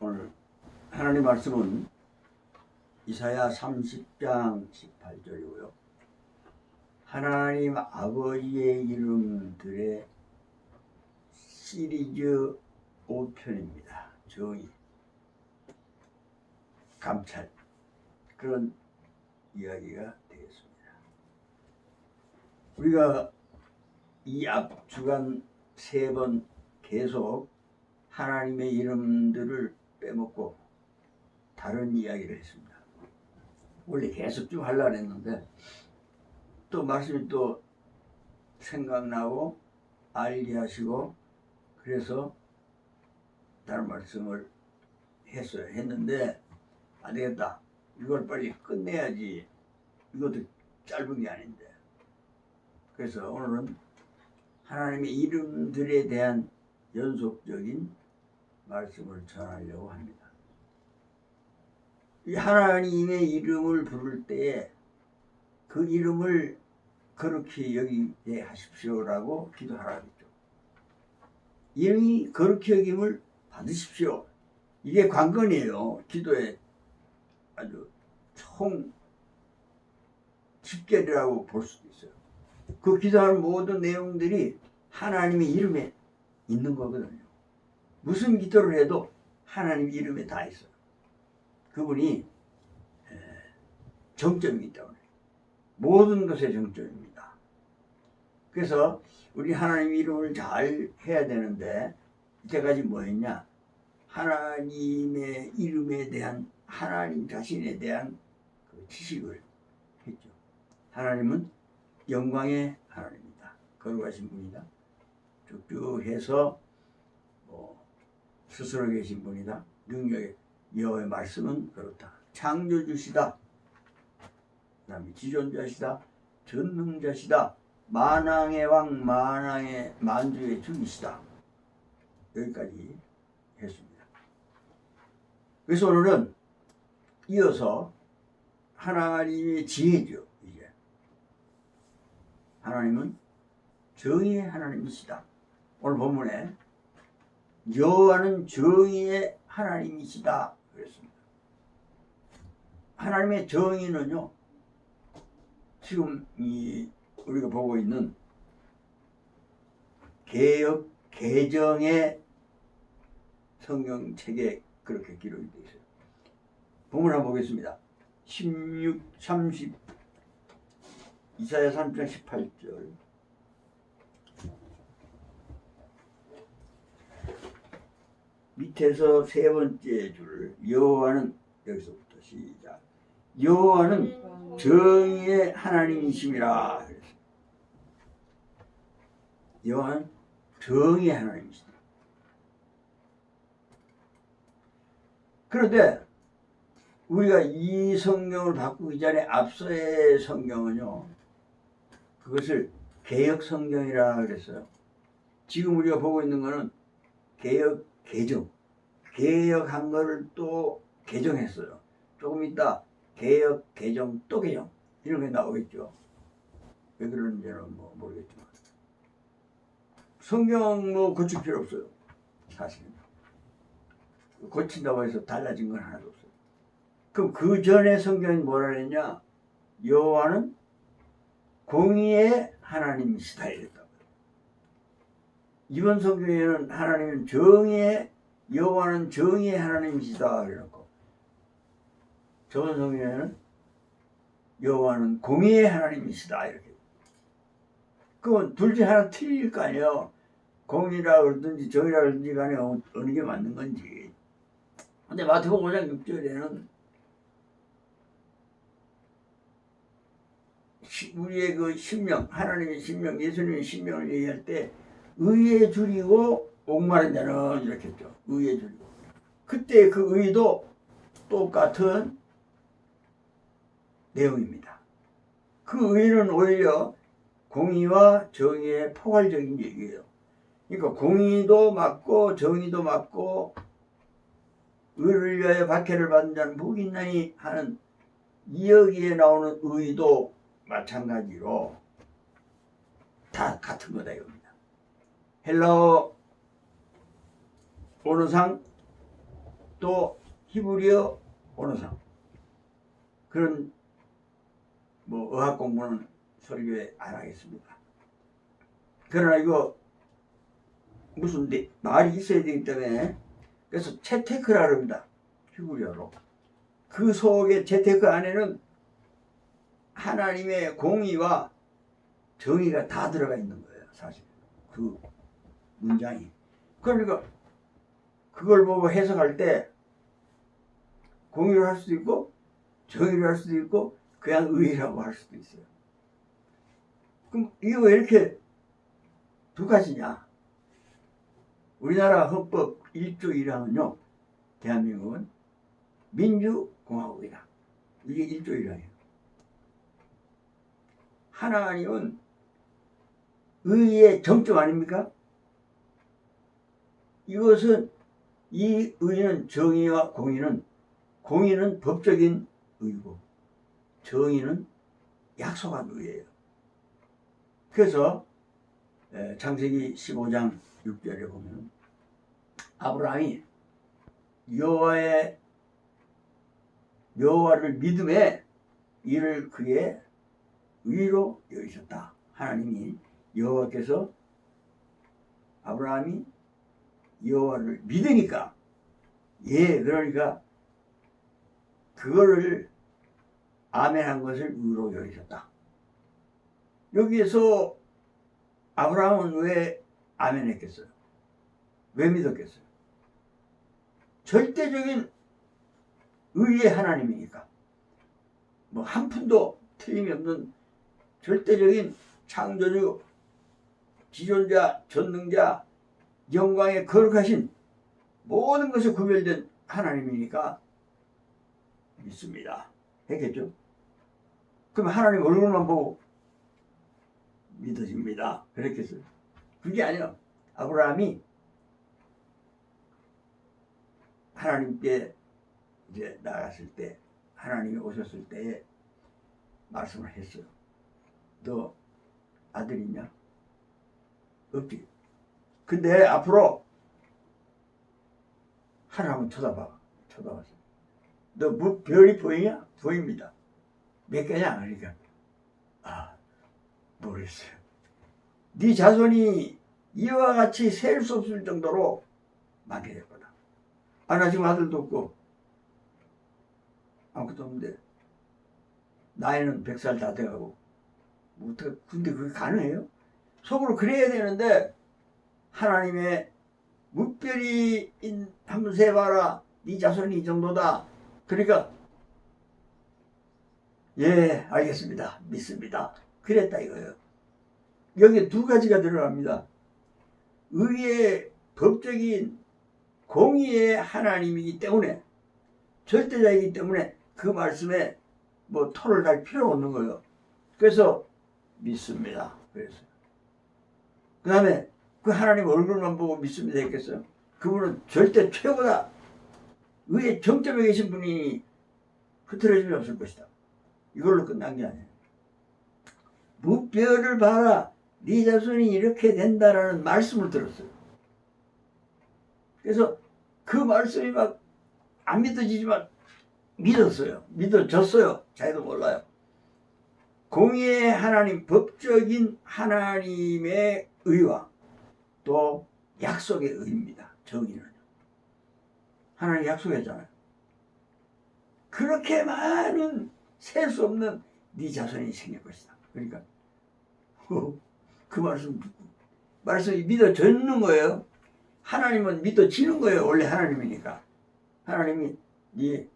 오늘 하나님 말씀은 이사야 30장 18절이고요. 하나님 아버지의 이름들의 시리즈 5편입니다. 정의, 감찰, 그런 이야기가 되겠습니다. 우리가 이 앞 주간 3번 계속 하나님의 이름들을 빼먹고 다른 이야기를 했습니다. 원래 계속 쭉 하려고 했는데 또 말씀이 또 생각나고 알게 하시고 그래서 다른 말씀을 했는데 안 되겠다. 이걸 빨리 끝내야지. 이것도 짧은 게 아닌데. 그래서 오늘은 하나님의 이름들에 대한 연속적인 말씀을 전하려고 합니다. 이 하나님의 이름을 부를 때에 그 이름을 거룩히 여기게 하십시오라고 기도하라고 했죠. 이름이 거룩히 여김을 받으십시오. 이게 관건이에요. 기도의 아주 총 집결이라고 볼 수도 있어요. 그 기도하는 모든 내용들이 하나님의 이름에 있는 거거든요. 무슨 기도를 해도 하나님 이름에 다 있어요. 그분이 정점이 있다고 해요. 모든 것의 정점입니다. 그래서 우리 하나님 이름을 잘 해야 되는데 이때까지 뭐 했냐? 하나님의 이름에 대한 하나님 자신에 대한 그 지식을 했죠. 하나님은 영광의 하나님이다. 거룩하신 분이다. 쭉쭉 해서 스스로 계신 분이다. 능력의 여호와의 말씀은 그렇다. 창조주시다. 그 다음에 지존자시다. 전능자시다. 만왕의 왕, 만왕의 만주의 주이시다. 여기까지 했습니다. 그래서 오늘은 이어서 하나님의 지혜죠. 이제 하나님은 정의의 하나님이시다. 오늘 본문에 여호와는 정의의 하나님이시다 그랬습니다. 하나님의 정의는요, 지금 우리가 보고 있는 개역 개정의 성경책에 그렇게 기록이 되어 있어요. 본문 한번 보겠습니다. 30 이사야 3장 18절. 밑에서 3번째 줄, 여호와는, 여기서부터 시작. 여호와는 정의의 하나님이심이라. 여호와는 정의의 하나님이시다. 그런데 우리가 이 성경을 바꾸기 전에 앞서의 성경은요, 그것을 개역 성경이라 그랬어요. 지금 우리가 보고 있는 거는 개역 개정, 개혁한 거를 또 개정했어요. 조금 이따 개혁, 개정, 또 개정 이런 게 나오겠죠. 왜 그러는지는 모르겠지만 성경 고칠 필요 없어요. 사실은 고친다고 해서 달라진 건 하나도 없어요. 그럼 그 전에 성경이 뭐라 그랬냐? 여호와는 공의의 하나님이시다 이랬다고요. 이번 성경에는 하나님은 여호와는 정의의 하나님이시다 그래놓고, 저번 성경에는 여호와는 공의의 하나님이시다 이렇게. 그건 둘 중 하나 틀릴 거 아니에요. 공의라 그러든지 정의라 그러든지 간에 어느 게 맞는 건지. 근데 마태복음 5장 6절에는 우리의 그 신명, 하나님의 신명, 예수님의 신명을 얘기할 때 의에 줄이고 목마른 자는 이렇게 했죠. 의에 줄이고. 그때 그 의도 똑같은 내용입니다. 그 의는 오히려 공의와 정의의 포괄적인 얘기예요. 그러니까 공의도 맞고 정의도 맞고 의를 위하여 박해를 받는 자는 복이 있나니 하는 여기에 나오는 의도 마찬가지로 다 같은 거다 이겁니다. 헬라어 오르상 또 히브리어 언어상 그런 뭐 어학 공부는 설교에 안 하겠습니다. 그러나 이거 무슨 말이 있어야 되기 때문에 그래서 채테크라 합니다. 히브리어로. 그 속에 채테크 안에는 하나님의 공의와 정의가 다 들어가 있는 거예요. 사실 그 문장이. 그러니까 그걸 보고 해석할 때 공의를 할 수도 있고 정의를 할 수도 있고 그냥 의라고 할 수도 있어요. 그럼 이거 왜 이렇게 두 가지냐? 우리나라 헌법 1조 1항은요. 대한민국은 민주공화국이다. 이게 1조 1항이에요. 하나님은 의의 정점 아닙니까? 이것은 이 의는 정의와 공의는 법적인 의고 정의는 약속한 의예요. 그래서 창세기 15장 6절에 보면 아브라함이 여호와를 믿음에 이를 그의 의로 여기셨다. 하나님이 여호와께서 아브라함이 여호와를 믿으니까 그러니까 그거를 아멘한 것을 의로 여기셨다. 여기에서 아브라함은 왜 아멘했겠어요? 왜 믿었겠어요? 절대적인 의의 하나님이니까 뭐 한 푼도 틀림이 없는 절대적인 창조주, 지존자, 전능자, 영광에 거룩하신 모든 것에 구별된 하나님이니까 믿습니다. 했겠죠? 그럼 하나님 얼굴만 보고 믿어집니다. 그랬겠어요? 그게 아니라 아브라함이 하나님께 이제 나갔을 때 하나님이 오셨을 때에 말씀을 했어요. 너 아들 있냐? 없지. 근데 앞으로 하늘 한번 쳐다봤어. 너 뭐 별이 보이냐? 보입니다. 몇 개냐? 그러니까 모르겠어요. 네 자손이 이와 같이 셀 수 없을 정도로 많게 될 거다. 나 지금 아들도 없고 아무것도 없는데 나이는 100살 다 돼가고 근데 그게 가능해요? 속으로 그래야 되는데 하나님의 묵별히 한번 세봐라. 네 자손이 이 정도다. 그러니까 알겠습니다. 믿습니다. 그랬다 이거예요. 여기에 두 가지가 들어갑니다. 의의 법적인 공의의 하나님이기 때문에 절대자이기 때문에 그 말씀에 뭐 토를 달 필요가 없는 거예요. 그래서 믿습니다. 그랬어요. 그 다음에 그 하나님 얼굴만 보고 믿습니다 했겠어요? 그분은 절대 최고다. 의의 정점에 계신 분이 흐트러짐이 없을 것이다. 이걸로 끝난 게 아니에요. 무뼈를 봐라. 네 자손이 이렇게 된다라는 말씀을 들었어요. 그래서 그 말씀이 막 안 믿어지지만 믿었어요. 믿어졌어요. 자기도 몰라요. 공의의 하나님, 법적인 하나님의 의와 또 약속의 의입니다. 정의는. 하나님 약속했잖아요. 그렇게 많은 셀 수 없는 네 자손이 생길 것이다. 그러니까 그 말씀이 믿어지는 거예요. 하나님은 믿어지는 거예요. 원래 하나님이니까. 하나님이 네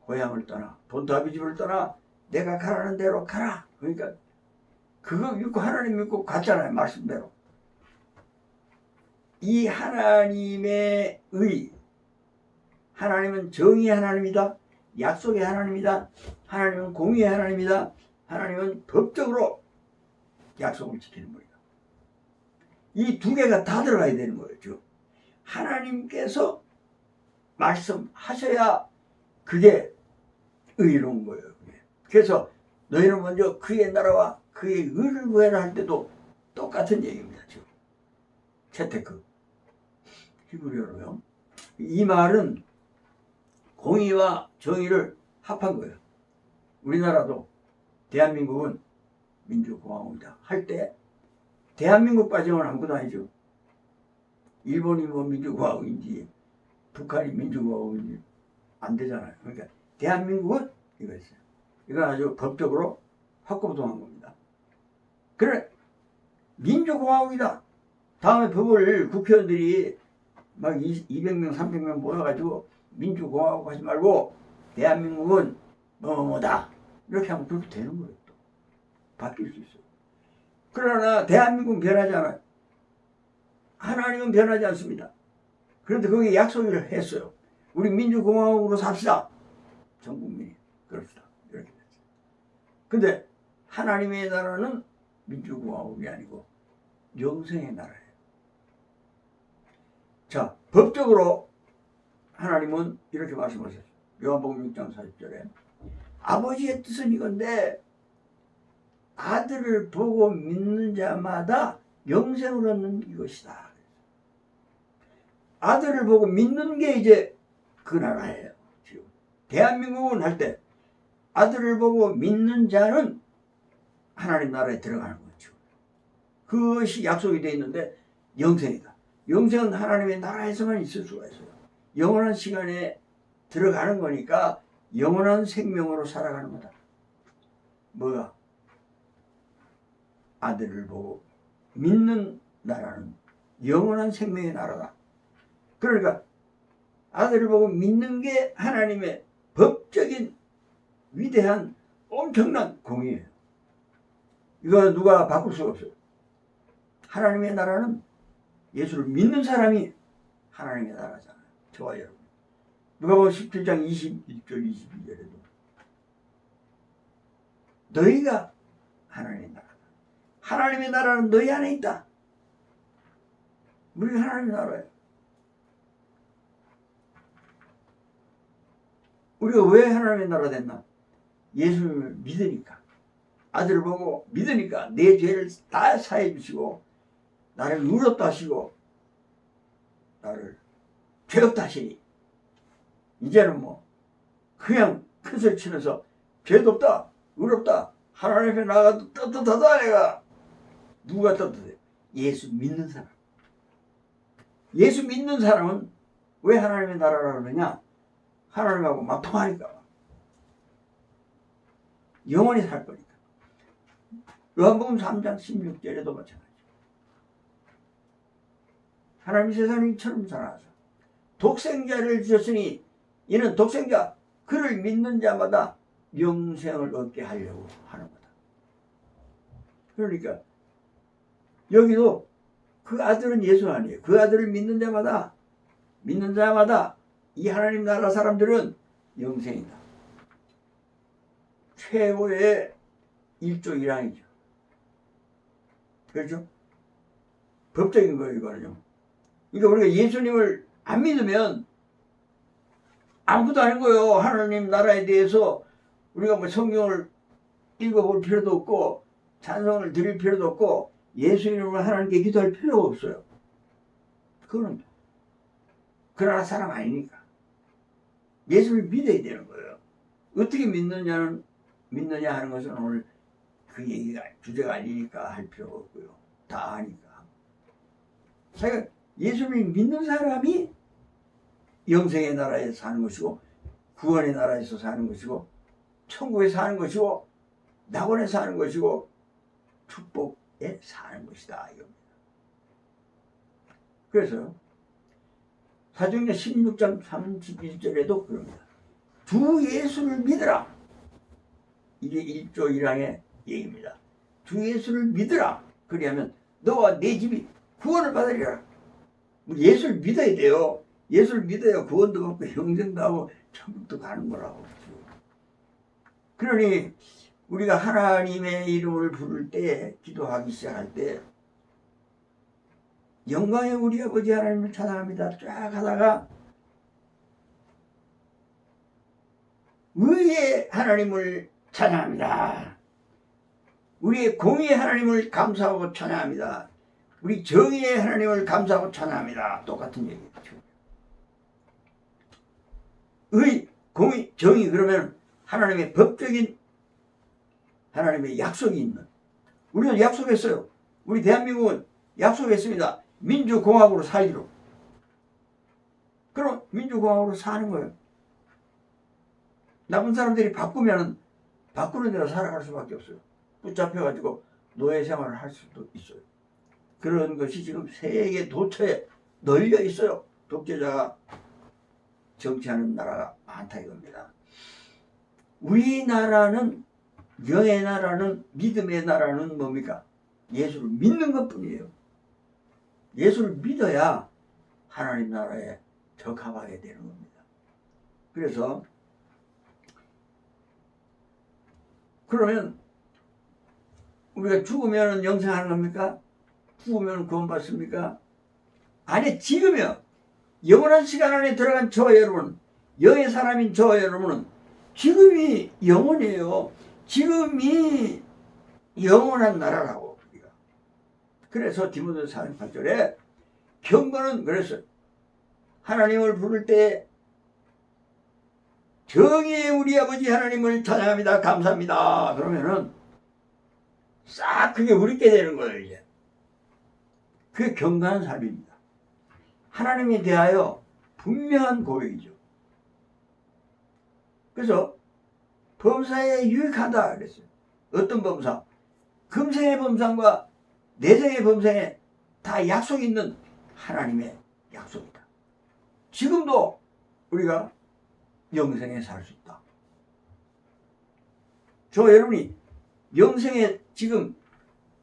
고향을 떠나 본토 아비 집을 떠나 내가 가라는 대로 가라. 그러니까 그거 믿고 하나님 믿고 갔잖아요. 말씀대로. 이 하나님의 의, 하나님은 정의의 하나님이다. 약속의 하나님이다. 하나님은 공의의 하나님이다. 하나님은 법적으로 약속을 지키는 분이다. 이 두 개가 다 들어가야 되는 거예요. 즉 하나님께서 말씀하셔야 그게 의로운 거예요. 그게. 그래서 너희는 먼저 그의 나라와 그의 의를 구해라 할 때도 똑같은 얘기입니다. 지금 채테크 히브리어로요. 이 말은 공의와 정의를 합한 거예요. 우리나라도 대한민국은 민주공화국이다 할 때 대한민국 빠지면 아무것도 아니죠. 일본이 뭐 민주공화국인지 북한이 민주공화국인지 안 되잖아요. 그러니까 대한민국은 이거였어요. 이건 아주 법적으로 확고부동한 겁니다. 그래 민주공화국이다. 다음에 법을 국회의원들이 막 200명 300명 모여가지고 민주공화국 하지 말고 대한민국은 뭐뭐다 이렇게 하면 그렇게 되는 거예요. 또 바뀔 수 있어요. 그러나 대한민국은 변하지 않아요. 하나님은 변하지 않습니다. 그런데 거기에 약속을 했어요. 우리 민주공화국으로 삽시다. 전 국민이 그럽시다. 이렇게 됐어요. 근데 하나님의 나라는 민주공화국이 아니고 영생의 나라예요. 자, 법적으로 하나님은 이렇게 말씀하셨어요. 요한복음 6장 40절에 아버지의 뜻은 이건데 아들을 보고 믿는 자마다 영생을 얻는 이것이다. 아들을 보고 믿는 게 이제 그 나라예요. 지금 대한민국은 할 때 아들을 보고 믿는 자는 하나님 나라에 들어가는 거죠. 그것이 약속이 되어 있는데 영생이다. 영생은 하나님의 나라에서만 있을 수가 있어요. 영원한 시간에 들어가는 거니까 영원한 생명으로 살아가는 거다. 뭐가? 아들을 보고 믿는 나라는 영원한 생명의 나라다. 그러니까 아들을 보고 믿는 게 하나님의 법적인 위대한 엄청난 공의예요. 이거 누가 바꿀 수가 없어요. 하나님의 나라는 예수를 믿는 사람이 하나님의 나라잖아요. 저와 여러분. 누가복음 17장 21절 22절에도 너희가 하나님의 나라다. 하나님의 나라는 너희 안에 있다. 우리가 하나님의 나라예요. 우리가 왜 하나님의 나라 됐나? 예수님을 믿으니까. 아들을 보고 믿으니까 내 죄를 다 사해 주시고 나를 의롭다 하시고 나를 죄 없다 하시니 이제는 뭐 그냥 큰 소리 치면서 죄도 없다 의롭다 하나님 앞에 나가도 떳떳하다. 내가 누가 떳떳해? 예수 믿는 사람. 예수 믿는 사람은 왜 하나님의 나라라 그러냐? 하나님하고 막 통하니까 영원히 살 거니까. 요한복음 3장 16절에도 마찬가지죠. 하나님이 세상을 이처럼 사랑하사 독생자를 주셨으니 이는 독생자 그를 믿는 자마다 영생을 얻게 하려고 하는 거다. 그러니까 여기도 그 아들은 예수 아니에요. 그 아들을 믿는 자마다 이 하나님 나라 사람들은 영생이다. 최고의 1조 1항이죠. 그렇죠? 법적인 거예요, 이거는요. 그러니까 우리가 예수님을 안 믿으면 아무것도 아닌 거예요. 하나님 나라에 대해서 우리가 뭐 성경을 읽어볼 필요도 없고 찬송을 드릴 필요도 없고 예수 이름으로 하나님께 기도할 필요가 없어요. 그거는 그 나라 사람 아니니까. 예수를 믿어야 되는 거예요. 어떻게 믿느냐 하는 것은 오늘 그 얘기가 주제가 아니니까 할 필요가 없고요. 다 아니까. 자기가 예수를 믿는 사람이 영생의 나라에 사는 것이고 구원의 나라에서 사는 것이고 천국에 사는 것이고 낙원에 사는 것이고 축복에 사는 것이다 이겁니다. 그래서 사도행전 16장 31절에도 그럽니다. 주 예수를 믿으라. 이게 1조 1항의 얘기입니다. 주 예수를 믿으라. 그리하면 너와 내 집이 구원을 받으리라. 예수를 믿어야 돼요. 예수를 믿어야 구원도 받고 영생도 하고 천국도 가는 거라고. 그러니 우리가 하나님의 이름을 부를 때 기도하기 시작할 때 영광의 우리 아버지 하나님을 찬양합니다. 쫙 하다가 의의 하나님을 찬양합니다. 우리의 공의의 하나님을 감사하고 찬양합니다. 우리 정의의 하나님을 감사하고 찬양합니다. 똑같은 얘기죠. 의, 정의 그러면 하나님의 법적인 하나님의 약속이 있는, 우리는 약속했어요. 우리 대한민국은 약속했습니다. 민주공화국으로 살기로. 그럼 민주공화국으로 사는 거예요. 나쁜 사람들이 바꾸면 바꾸는 대로 살아갈 수밖에 없어요. 붙잡혀가지고 노예 생활을 할 수도 있어요. 그런 것이 지금 세계 도처에 널려 있어요. 독재자가 정치하는 나라가 많다 이겁니다. 우리나라는, 영의 나라는, 믿음의 나라는 뭡니까? 예수를 믿는 것뿐이에요. 예수를 믿어야 하나님 나라에 적합하게 되는 겁니다. 그래서 그러면 우리가 죽으면 영생하는 겁니까? 죽으면 구원받습니까? 아니, 지금요. 영원한 시간 안에 들어간 저 여러분, 영의 사람인 저 여러분은 지금이 영원이에요. 지금이 영원한 나라라고. 우리가. 그래서 디모데후서 4장 8절에 경건은 그랬어요. 하나님을 부를 때 정의의 우리 아버지 하나님을 찬양합니다. 감사합니다. 그러면은 싹 그게 우리께 되는 거예요. 이제 그게 경건한 삶입니다. 하나님에 대하여 분명한 고백이죠. 그래서 범사에 유익하다 그랬어요. 어떤 범사? 금생의 범상과 내생의 범상에 다 약속이 있는 하나님의 약속이다. 지금도 우리가 영생에 살 수 있다. 저 여러분이 영생에 지금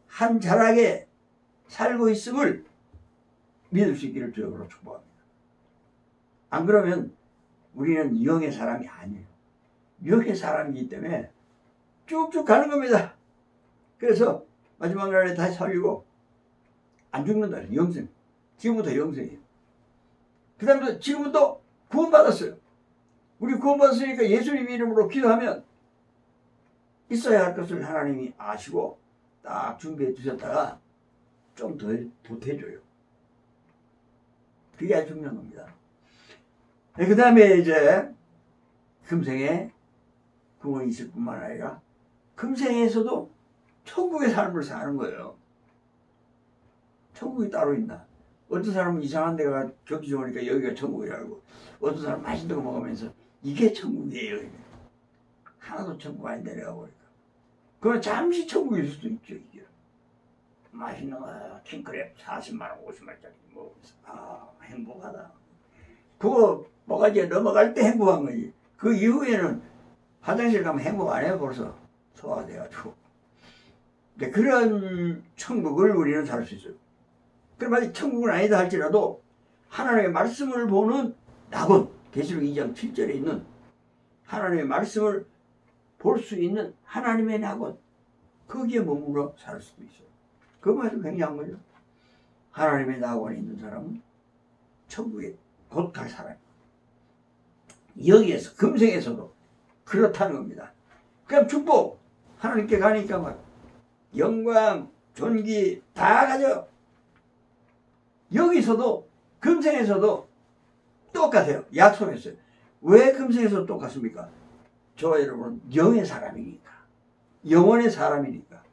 한 자락에 살고 있음을 믿을 수 있기를 주역으로 축복합니다. 안 그러면 우리는 영의 사람이 아니에요. 영의 사람이기 때문에 쭉쭉 가는 겁니다. 그래서 마지막 날에 다시 살리고 안 죽는다. 영생. 지금부터 영생이에요. 그 다음에 지금부터 구원받았어요. 우리 구원받았으니까 예수님 이름으로 기도하면 있어야 할 것을 하나님이 아시고 딱 준비해 두셨다가 좀 더 보태줘요. 그게 아주 중요한 겁니다. 그 다음에 이제 금생에 구원이 있을 뿐만 아니라 금생에서도 천국의 삶을 사는 거예요. 천국이 따로 있나? 어떤 사람은 이상한 데가 경치 좋으니까 여기가 천국이라고, 어떤 사람은 맛있는 거 먹으면서 이게 천국이에요. 하나도 천국 아닌데 내가 보니까. 그건 잠시 천국일 수도 있죠. 이게 맛있는 거 킹크랩 40만원 50만원짜리 먹으면서 행복하다. 그거 뭐가지 넘어갈 때 행복한 거지. 그 이후에는 화장실 가면 행복 안 해요. 벌써 소화가 돼가지고. 근데 그런 천국을 우리는 살 수 있어요. 그럼 아직 천국은 아니다 할지라도 하나님의 말씀을 보는 낙원, 계시록 2장 7절에 있는 하나님의 말씀을 볼 수 있는 하나님의 낙원, 거기에 머물러 살 수도 있어요. 그거 아주 굉장한 거죠. 하나님의 낙원에 있는 사람은 천국에 곧 갈 사람이에요. 여기에서 금생에서도 그렇다는 겁니다. 그럼 축복 하나님께 가니까 막 영광, 존귀 다 가져. 여기서도 금생에서도 똑같아요. 약속했어요. 왜 금생에서 똑같습니까? 저 여러분은 영의 사람이니까, 영원의 사람이니까.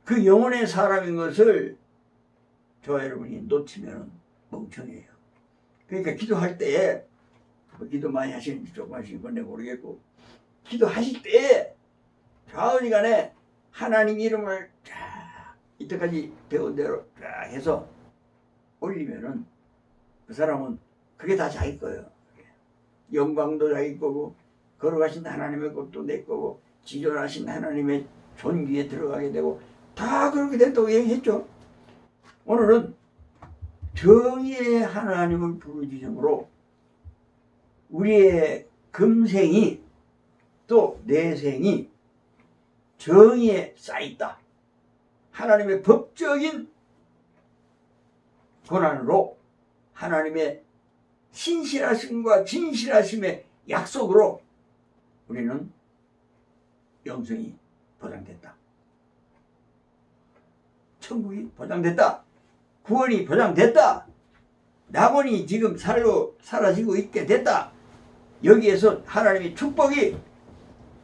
그 영원의 사람인 것을 저 여러분이 놓치면 멍청해요. 그러니까 기도할 때에 기도 많이 하시는지 조금 하시는 건데 모르겠고, 기도하실 때에 좌우지간에 하나님 이름을 쫙 이때까지 배운 대로 쫙 해서 올리면은 그 사람은 그게 다 자기 거예요. 영광도 자기 거고, 걸어가신 하나님의 것도 내 거고, 지존하신 하나님의 존귀에 들어가게 되고, 다 그렇게 된다고 얘기했죠. 오늘은 정의의 하나님을 부르짖음으로 우리의 금생이 또 내생이 정의에 쌓였다. 하나님의 법적인 권한으로 하나님의 신실하심과 진실하심의 약속으로 우리는 영생이 보장됐다. 천국이 보장됐다. 구원이 보장됐다. 낙원이 지금 살로 사라지고 있게 됐다. 여기에서 하나님의 축복이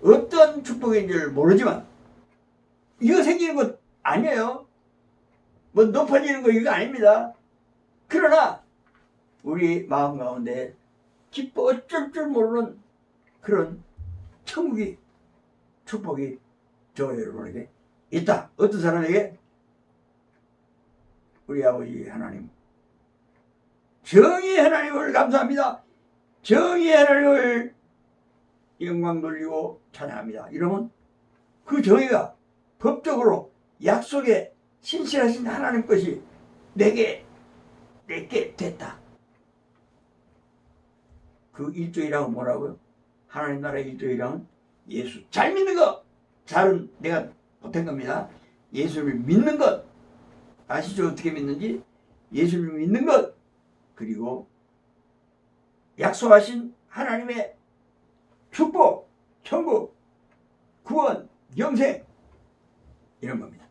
어떤 축복인지를 모르지만 이거 생기는 것 아니에요. 뭐 높아지는 거 이거 아닙니다. 그러나 우리 마음 가운데 기뻐 어쩔 줄 모르는 그런 천국이 축복이 저 여러분에게 있다. 어떤 사람에게? 우리 아버지 하나님, 정의의 하나님을 감사합니다. 정의의 하나님을 영광 돌리고 찬양합니다. 이러면 그 정의가 법적으로 약속에 신실하신 하나님 것이 내게 됐다. 그 1조1항은 뭐라고요? 하나님 나라의 1조1항은 예수 잘 믿는 것. 잘은 내가 못한 겁니다. 예수를 믿는 것. 아시죠? 어떻게 믿는지? 예수를 믿는 것. 그리고 약속하신 하나님의 축복, 천국, 구원, 영생 이런 겁니다.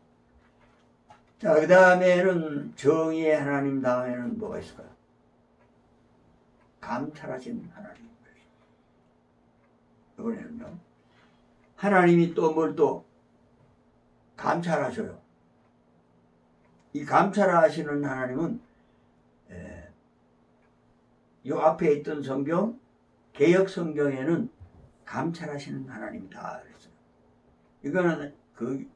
자, 그 다음에는 정의의 하나님 다음에는 뭐가 있을까요? 감찰하신 하나님. 이번에는요. 하나님이 또 뭘 또 감찰하셔요. 이 감찰하시는 하나님은 요 앞에 있던 성경, 개역 성경에는 감찰하시는 하나님이다 그랬어요. 이거는 그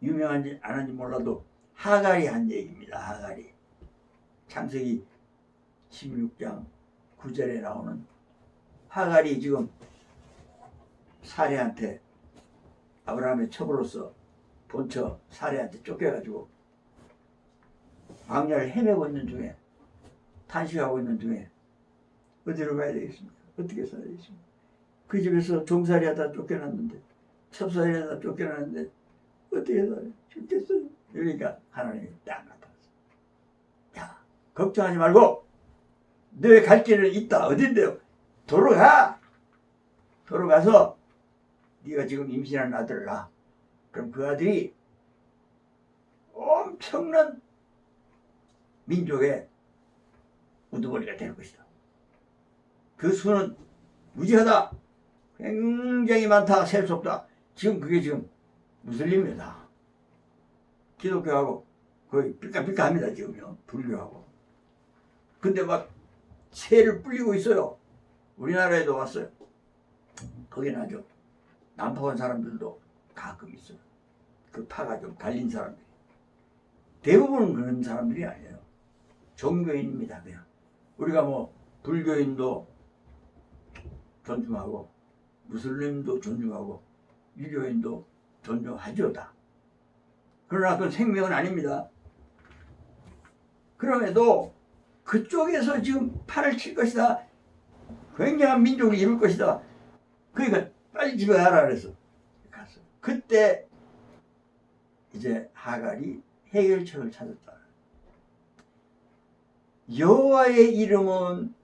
유명한지 안 한지 몰라도 하갈이 한 얘기입니다. 하갈이. 창세기 16장 9절에 나오는 하갈이 지금 사례한테 아브라함의 첩으로서 본처 사례한테 쫓겨가지고 광야를 헤매고 있는 중에 탄식하고 있는 중에 어디로 가야 되겠습니까? 어떻게 살아야 되겠습니까? 그 집에서 종살이하다 쫓겨났는데 첩살이하다 쫓겨났는데 어떻게 살아요? 죽겠어요. 그러니까 하나님이 딱 나타났어요. 야, 걱정하지 말고 너의 갈 길은 있다. 어딘데요? 돌아가. 돌아가서 네가 지금 임신한 아들을 낳아. 그럼 그 아들이 엄청난 민족의 우두머리가 되는 것이다. 그 수는 무지하다. 굉장히 많다. 셀 수 없다. 지금 그게 지금 무슬림이다. 기독교하고 거의 삐까삐까합니다. 지금요. 불교하고. 근데 막 새를 불리고 있어요. 우리나라에도 왔어요. 거기는 아주 난폭한 사람들도 가끔 있어요. 그 파가 좀 갈린 사람들이. 대부분은 그런 사람들이 아니에요. 종교인입니다. 그냥. 우리가 뭐 불교인도 존중하고 무슬림도 존중하고 유교인도 존중하죠. 다. 그러나 그건 생명은 아닙니다. 그럼에도 그쪽에서 지금 팔을 칠 것이다. 굉장한 민족을 이룰 것이다. 그러니까 빨리 집에 가라 그래서 갔어. 그때 이제 하갈이 해결책을 찾았다. 여호와의 이름은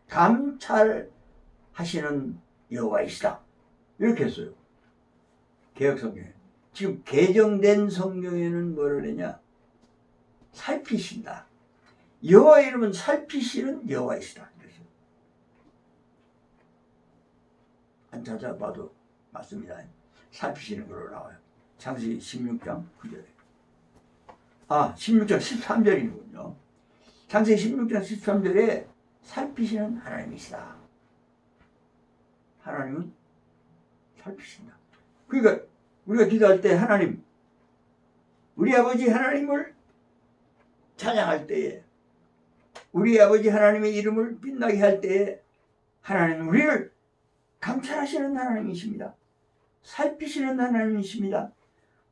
감찰하시는 여호와이시다. 이렇게 했어요. 개역성경에. 지금 개정된 성경에는 뭐를 했냐? 살피신다. 여호와의 이름은 살피시는 여호와이시다. 그랬어요. 안 찾아봐도 맞습니다. 살피시는 걸로 나와요. 창세기 16장 9절에. 16장 13절이군요. 창세기 16장 13절에 살피시는 하나님이시다. 하나님은 살피신다. 그러니까 우리가 기도할 때 하나님, 우리 아버지 하나님을 찬양할 때에, 우리 아버지 하나님의 이름을 빛나게 할 때에 하나님은 우리를 감찰하시는 하나님이십니다. 살피시는 하나님이십니다.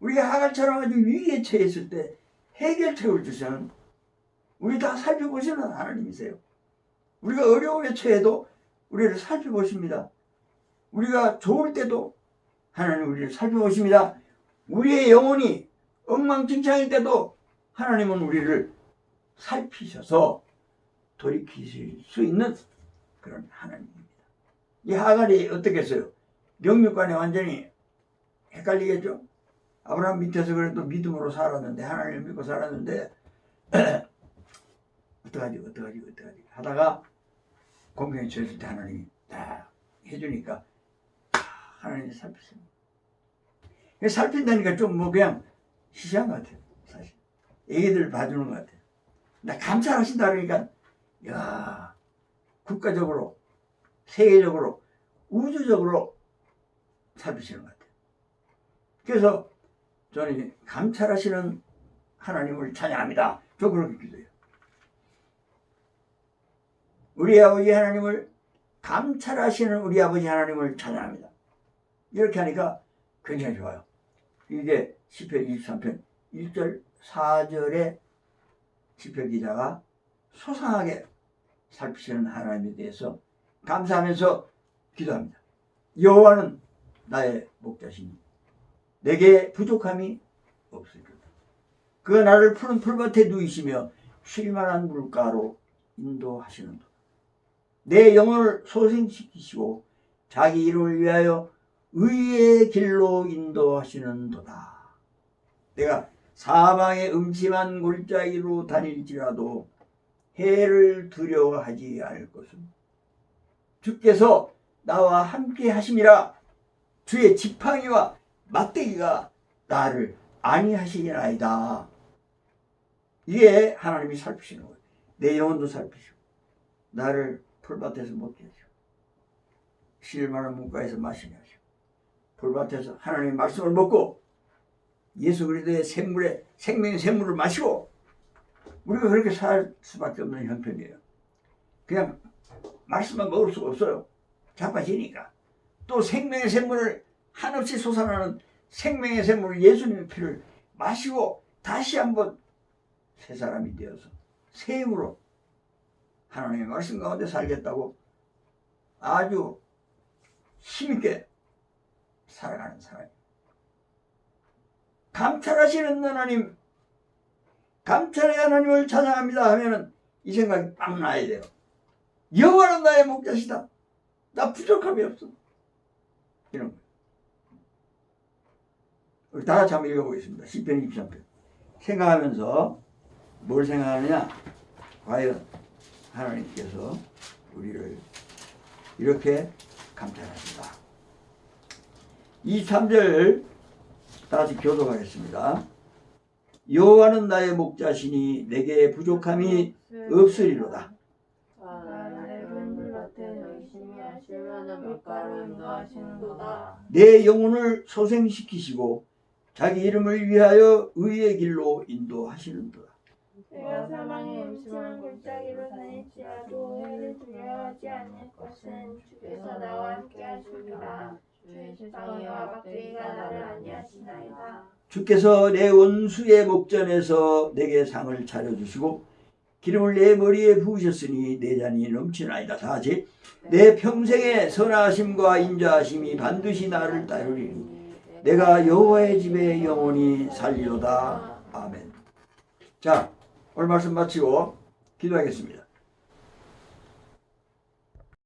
우리가 하갈처럼 아주 위기에 처했을 때 해결책을 주시는, 우리 다 살펴보시는 하나님이세요. 우리가 어려움에 처해도 우리를 살펴보십니다. 우리가 좋을 때도 하나님 우리를 살펴보십니다. 우리의 영혼이 엉망진창일 때도 하나님은 우리를 살피셔서 돌이키실 수 있는 그런 하나님입니다. 이 하갈이 어떻게 했어요? 영육간에 완전히 헷갈리겠죠? 아브라함 밑에서 그래도 믿음으로 살았는데, 하나님을 믿고 살았는데 어떡하지 하다가 공경에 처했을 때 하나님이 딱 해주니까 하나님이 살피십니다. 살핀다니까 좀 뭐 그냥 시시한 것 같아요. 사실 애기들 봐주는 것 같아요. 나 감찰하신다 그러니까 야 국가적으로 세계적으로 우주적으로 살피시는 것 같아요. 그래서 저는 감찰하시는 하나님을 찬양합니다. 저 그렇게 기도해요. 우리 아버지 하나님을 감찰하시는 우리 아버지 하나님을 찬양합니다. 이렇게 하니까 굉장히 좋아요. 이게 시편 23편 1절 4절에 시편 기자가 소상하게 살피시는 하나님에 대해서 감사하면서 기도합니다. 여호와는 나의 목자시니 내게 부족함이 없으리로다. 그가 나를 푸른 풀밭에 누이시며 쉴만한 물가로 인도하시는도다. 내 영혼을 소생시키시고 자기 이름을 위하여 의의 길로 인도하시는도다. 내가 사망의 음침한 골짜기로 다닐지라도 해를 두려워하지 않을 것은 주께서 나와 함께 하심이라. 주의 지팡이와 막대기가 나를 안위하시리나이다. 이게 하나님이 살피시는 거예요. 내 영혼도 살피시고 나를 풀밭에서 먹게 하시고 쉴만한 물가에서 마시게 하시고 풀밭에서 하나님의 말씀을 먹고 예수 그리스도의 샘물에 생명의 샘물을 마시고 우리가 그렇게 살 수밖에 없는 형편이에요. 그냥 말씀만 먹을 수가 없어요. 자빠지니까. 또 생명의 샘물을 한없이 솟아나는 생명의 샘물 예수님의 피를 마시고 다시 한번 새 사람이 되어서 새 힘으로 하나님의 말씀 가운데 살겠다고 아주 힘있게 살아가는 사람입니다. 감찰하시는 하나님, 감찰의 하나님을 찬양합니다 하면은 이 생각이 빡 나야 돼요. 여호와는 나의 목자시다. 나 부족함이 없어. 이런 거예요. 우리 다 같이 한번 읽어보겠습니다. 시편 23편. 생각하면서 뭘 생각하느냐? 과연 하나님께서 우리를 이렇게 감찰하신다. 23절 다 같이 교독하겠습니다. 여호와는 나의 목자시니 내게 부족함이 없으리로다. 내 영혼을 소생시키시고 자기 이름을 위하여 의의 길로 인도하시는도다. 내가 사망의 음침한 골짜기로 다닐지라도 해를 두려워하지 않을 것은 주께서 나와 함께 하시리라. 주의 지팡이와 막대기가 나를 안위하시나이다. 주께서 내 원수의 목전에서 내게 상을 차려주시고 기름을 내 머리에 부으셨으니 내 잔이 넘치나이다. 다 같이 내 평생의 선하심과 인자하심이 반드시 나를 따르리니 내가 여호와의 집에 영원히 살리로다. 아멘. 자, 오늘 말씀 마치고 기도하겠습니다.